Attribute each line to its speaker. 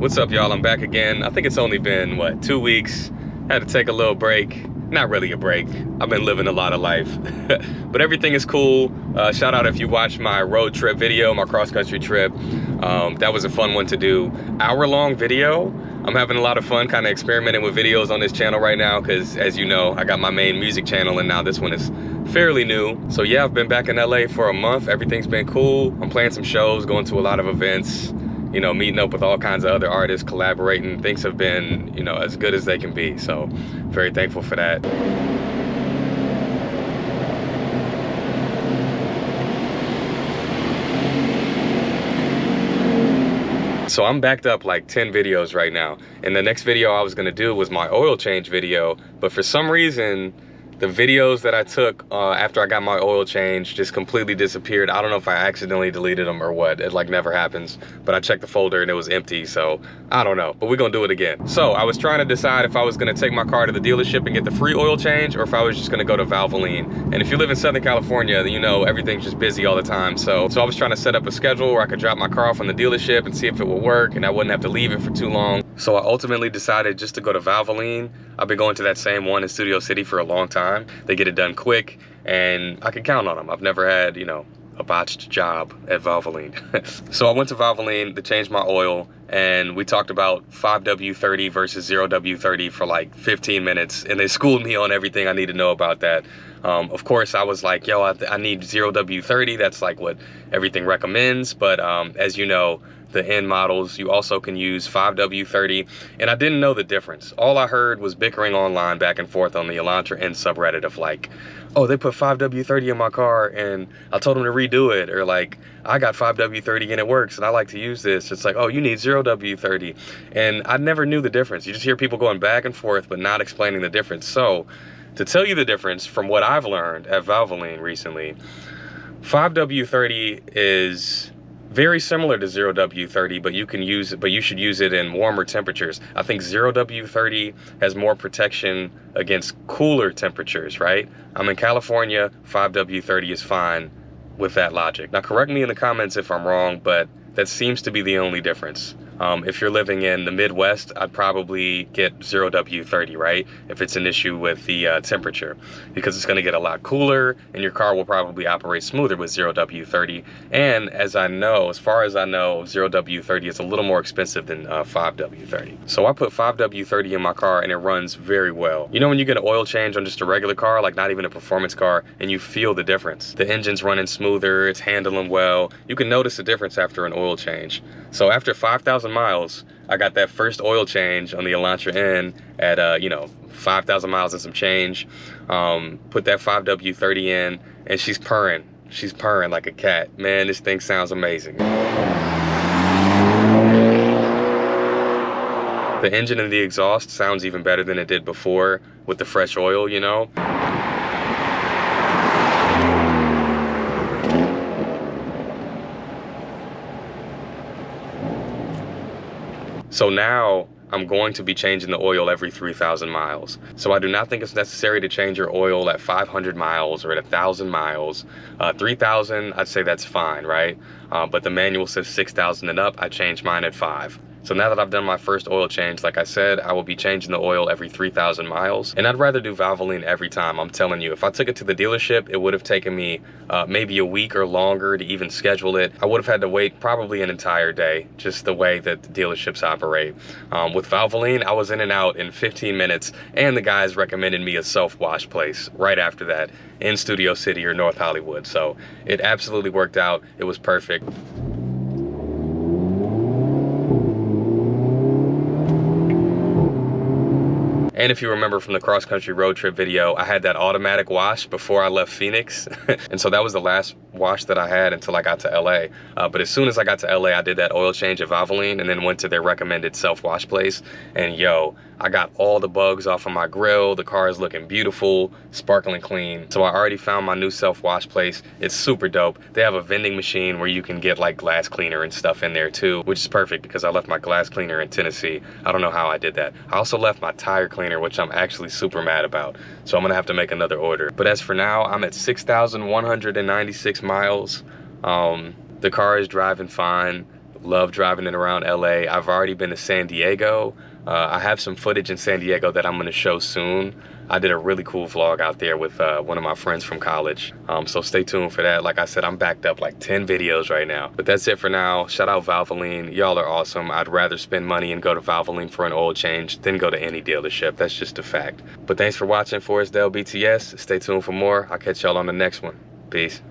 Speaker 1: What's up, y'all? I'm back again. I think it's only been, what, 2 weeks? Had to take a little break. Not really a break. I've been living a lot of life. But everything is cool. Shout out if you watched my road trip video, my cross-country trip. That was a fun one to do. Hour-long video. I'm having a lot of fun kind of experimenting with videos on this channel right now because, as you know, I got my main music channel and now this one is fairly new. So yeah, I've been back in LA for a month. Everything's been cool. I'm playing some shows, going to a lot of events, you know, meeting up with all kinds of other artists, collaborating. Things have been, you know, as good as they can be. So very thankful for that. So I'm backed up like 10 videos right now. And the next video I was gonna do was my oil change video. But for some reason, the videos that I took after I got my oil change just completely disappeared. I don't know if I accidentally deleted them or what. It like never happens. But I checked the folder and it was empty, so I don't know. But we're gonna do it again. So I was trying to decide if I was gonna take my car to the dealership and get the free oil change or if I was just gonna go to Valvoline. And if you live in Southern California, you know everything's just busy all the time. So I was trying to set up a schedule where I could drop my car off on the dealership and see if it would work and I wouldn't have to leave it for too long. So I ultimately decided just to go to Valvoline. I've been going to that same one in Studio City for a long time. They get it done quick and I can count on them. I've never had, you know, a botched job at Valvoline. So I went to Valvoline to change my oil and we talked about 5W-30 versus 0W-30 for like 15 minutes and they schooled me on everything I need to know about that. Of course, I was like, yo, I need 0W-30. That's like what everything recommends. But as you know, the end models, you also can use 5W-30. And I didn't know the difference. All I heard was bickering online back and forth on the Elantra end subreddit of like, oh, they put 5W-30 in my car and I told them to redo it. Or like, I got 5W-30 and it works and I like to use this. It's like, oh, you need 0W-30. And I never knew the difference. You just hear people going back and forth, but not explaining the difference. So to tell you the difference from what I've learned at Valvoline recently, 5W-30 is very similar to 0W-30, but you can use it, but you should use it in warmer temperatures. I think 0W-30 has more protection against cooler temperatures, right? I'm in California, 5W-30 is fine with that logic. Now correct me in the comments if I'm wrong, but that seems to be the only difference. If you're living in the Midwest, I'd probably get 0W-30, right? If it's an issue with the temperature, because it's gonna get a lot cooler and your car will probably operate smoother with 0W-30. And as far as I know, 0W-30 is a little more expensive than 5W-30. So I put 5W-30 in my car and it runs very well. You know when you get an oil change on just a regular car, like not even a performance car, and you feel the difference. The engine's running smoother, it's handling well. You can notice the difference after an oil change. So after 5,000 miles, I got that first oil change on the Elantra N at, you know, 5,000 miles and some change. Put that 5W-30 in and she's purring. She's purring like a cat. Man, this thing sounds amazing. The engine and the exhaust sounds even better than it did before with the fresh oil, you know? So now I'm going to be changing the oil every 3,000 miles. So I do not think it's necessary to change your oil at 500 miles or at 1,000 miles. 3,000, I'd say that's fine, right? But the manual says 6,000 and up. I changed mine at 5. So now that I've done my first oil change, like I said, I will be changing the oil every 3,000 miles. And I'd rather do Valvoline every time, I'm telling you. If I took it to the dealership, it would have taken me maybe a week or longer to even schedule it. I would have had to wait probably an entire day, just the way that the dealerships operate. With Valvoline, I was in and out in 15 minutes, and the guys recommended me a self-wash place right after that in Studio City or North Hollywood. So it absolutely worked out. It was perfect. And if you remember from the cross-country road trip video, I had that automatic wash before I left Phoenix. And so that was the last wash that I had until I got to LA. But as soon as I got to LA, I did that oil change at Valvoline and then went to their recommended self-wash place. And yo, I got all the bugs off of my grill. The car is looking beautiful, sparkling clean. So I already found my new self-wash place. It's super dope. They have a vending machine where you can get like glass cleaner and stuff in there too, which is perfect because I left my glass cleaner in Tennessee. I don't know how I did that. I also left my tire cleaner, which I'm actually super mad about. So I'm gonna have to make another order. But as for now, I'm at 6,196 miles. The car is driving fine. Love driving it around LA. I've already been to San Diego. I have some footage in San Diego that I'm gonna show soon. I did a really cool vlog out there with one of my friends from college. So stay tuned for that. Like I said, I'm backed up like 10 videos right now. But that's it for now. Shout out Valvoline. Y'all are awesome. I'd rather spend money and go to Valvoline for an oil change than go to any dealership. That's just a fact. But thanks for watching Forrest Del BTS. Stay tuned for more. I'll catch y'all on the next one. Peace.